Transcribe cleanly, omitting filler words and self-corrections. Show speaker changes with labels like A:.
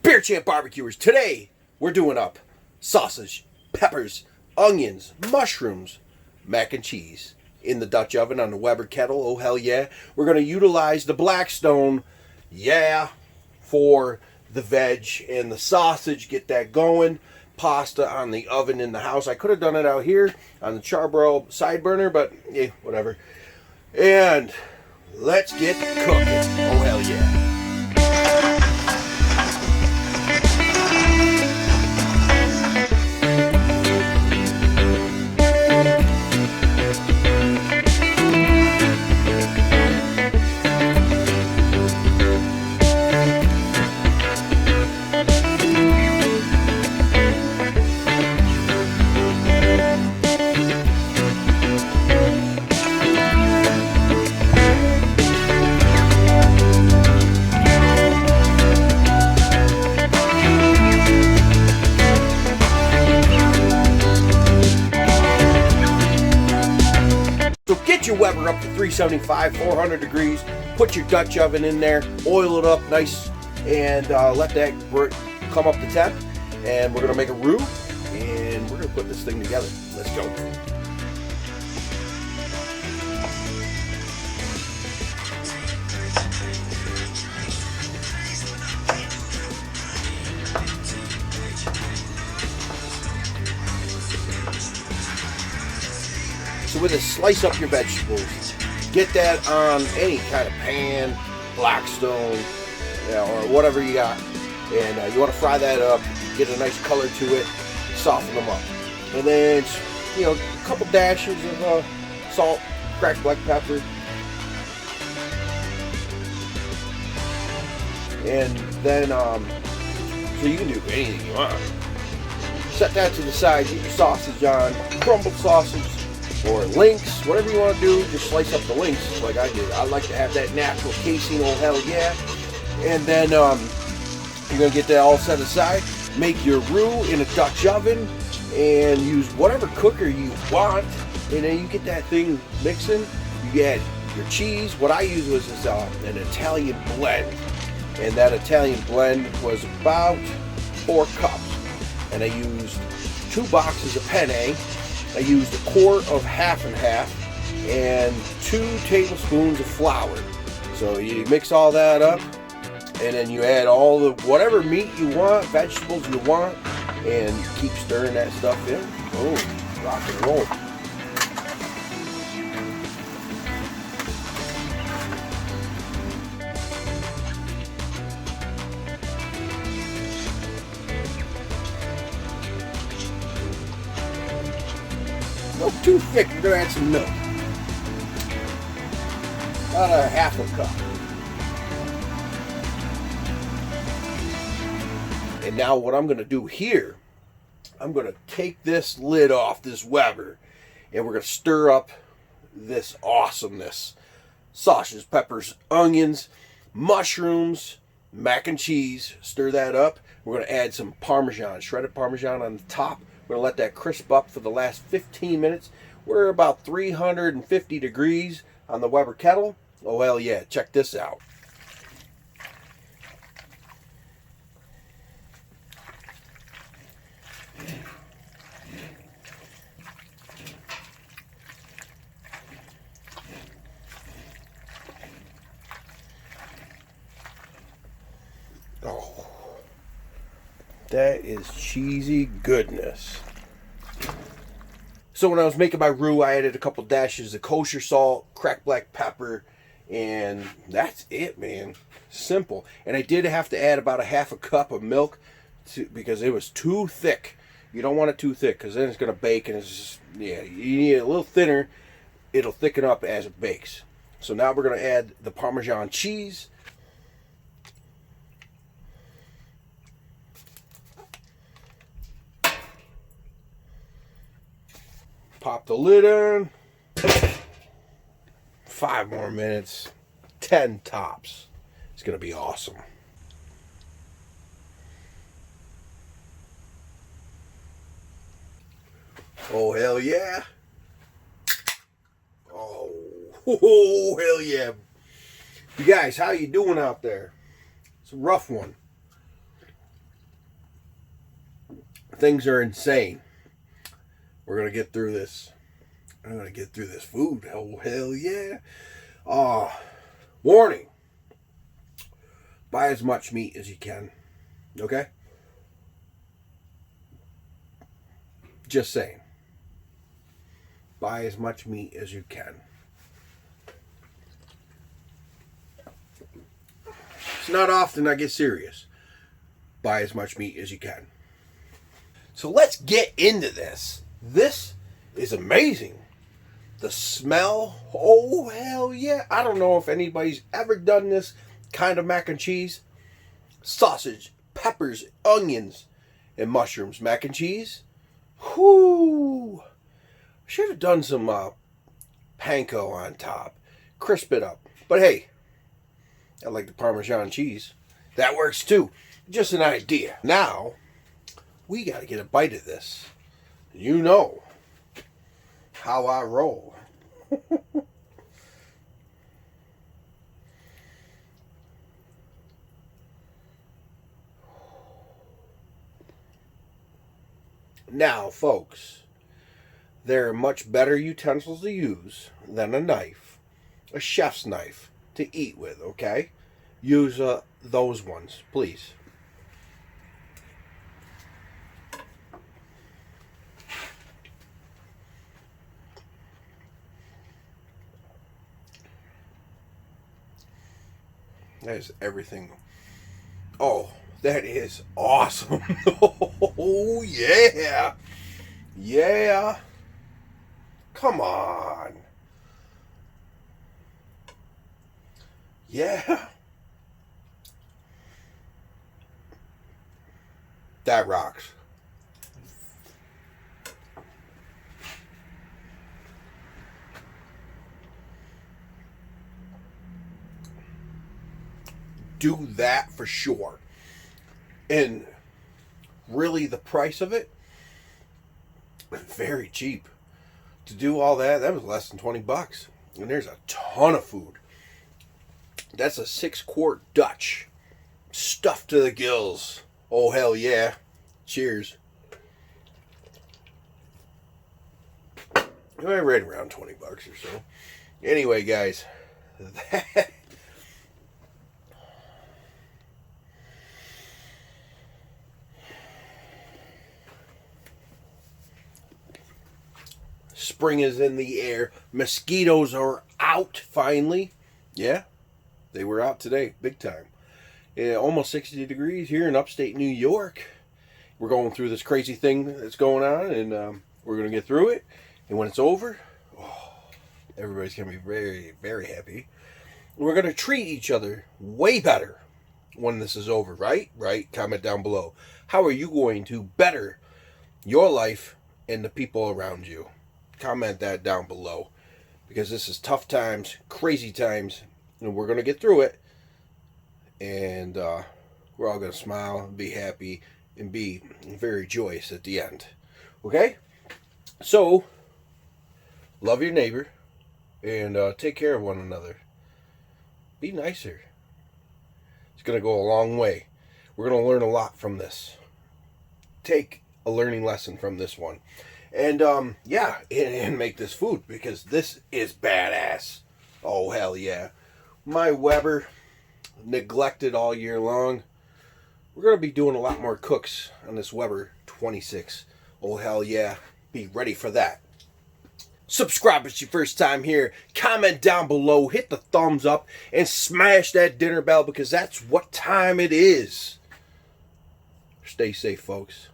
A: Beer Champ Barbecuers. Today, we're doing up sausage, peppers, onions, mushrooms, mac and cheese in the Dutch oven on the Weber Kettle. Oh, hell yeah. We're going to utilize the Blackstone, for the veg and the sausage. Get that going. Pasta on the oven in the house. I could have done it out here on the Charbroil side burner, but whatever. And let's get cooking. Oh, hell yeah. So get your Weber up to 375, 400 degrees. Put your Dutch oven in there. Oil it up nice and let that come up to temp. And we're going to make a roux and we're going to put this thing together. Let's go. So with this, slice up your vegetables. Get that on any kind of pan, Blackstone, or whatever you got. And you want to fry that up, get a nice color to it, soften them up. And then, a couple dashes of salt, cracked black pepper. And then, so you can do anything you want. Set that to the side, get your sausage on, crumbled sausage, or links, whatever you want to do. Just slice up the links like I did. I like to have that natural casing, oh hell yeah. And then you're going to get that all set aside. Make your roux in a Dutch oven and use whatever cooker you want. And then you get that thing mixing. You add your cheese. What I used was an Italian blend. And that Italian blend was about 4 cups. And I used 2 boxes of penne. I used a quart of half and half and 2 tablespoons of flour. So you mix all that up and then you add all the whatever meat you want, vegetables you want, and keep stirring that stuff in. Boom, rock and roll. No, too thick, we're going to add some milk. About a half a cup. And now what I'm going to do here, I'm going to take this lid off this Weber and we're going to stir up this awesomeness. Sausage, peppers, onions, mushrooms, mac and cheese. Stir that up. We're going to add some Parmesan, shredded Parmesan on the top. We're going to let that crisp up for the last 15 minutes. We're about 350 degrees on the Weber Kettle. Oh, hell yeah. Check this out. Oh, that is cheesy goodness. So when I was making my roux, I added a couple dashes of kosher salt, cracked black pepper, and that's it, man. Simple. And I did have to add about a half a cup of milk because it was too thick. You don't want it too thick because then it's going to bake and it's just, you need it a little thinner. It'll thicken up as it bakes. So now we're going to add the Parmesan cheese. Pop the lid on. 5 more minutes. 10 tops. It's going to be awesome. Oh, hell yeah. Oh, hell yeah. You guys, how you doing out there? It's a rough one. Things are insane. We're going to get through this. I'm going to get through this food. Oh, hell yeah. Warning. Buy as much meat as you can. Okay? Just saying. Buy as much meat as you can. It's not often I get serious. Buy as much meat as you can. So let's get into this. This is amazing. The smell, oh hell yeah. I don't know if anybody's ever done this kind of mac and cheese. Sausage, peppers, onions, and mushrooms. Mac and cheese. Whoo! Should have done some panko on top. Crisp it up. But hey, I like the Parmesan cheese. That works too. Just an idea. Now, we got to get a bite of this. You know how I roll. Now, folks, there are much better utensils to use than a knife, a chef's knife, to eat with, okay? Use those ones, please. That is everything. Oh, that is awesome. Oh, yeah. Yeah. Come on. Yeah. That rocks. Do that for sure. And really the price of it, very cheap. To do all that, that was less than 20 bucks. And there's a ton of food. That's a 6-quart Dutch. Stuffed to the gills. Oh, hell yeah. Cheers. Right around 20 bucks or so. Anyway, guys. That... Spring is in the air. Mosquitoes are out finally. Yeah, they were out today, big time. Almost 60 degrees here in upstate New York. We're going through this crazy thing that's going on, and we're going to get through it. And when it's over, everybody's going to be very, very happy. We're going to treat each other way better when this is over, right? Right? Comment down below. How are you going to better your life and the people around you? Comment that down below, because this is tough times, crazy times, and we're going to get through it, and we're all going to smile and be happy and be very joyous at the end. Okay? So, love your neighbor, and take care of one another. Be nicer. It's going to go a long way. We're going to learn a lot from this. Take a learning lesson from this one. And, yeah, and make this food, because this is badass. Oh, hell yeah. My Weber, neglected all year long. We're going to be doing a lot more cooks on this Weber 26. Oh, hell yeah. Be ready for that. Subscribe if it's your first time here. Comment down below. Hit the thumbs up. And smash that dinner bell, because that's what time it is. Stay safe, folks.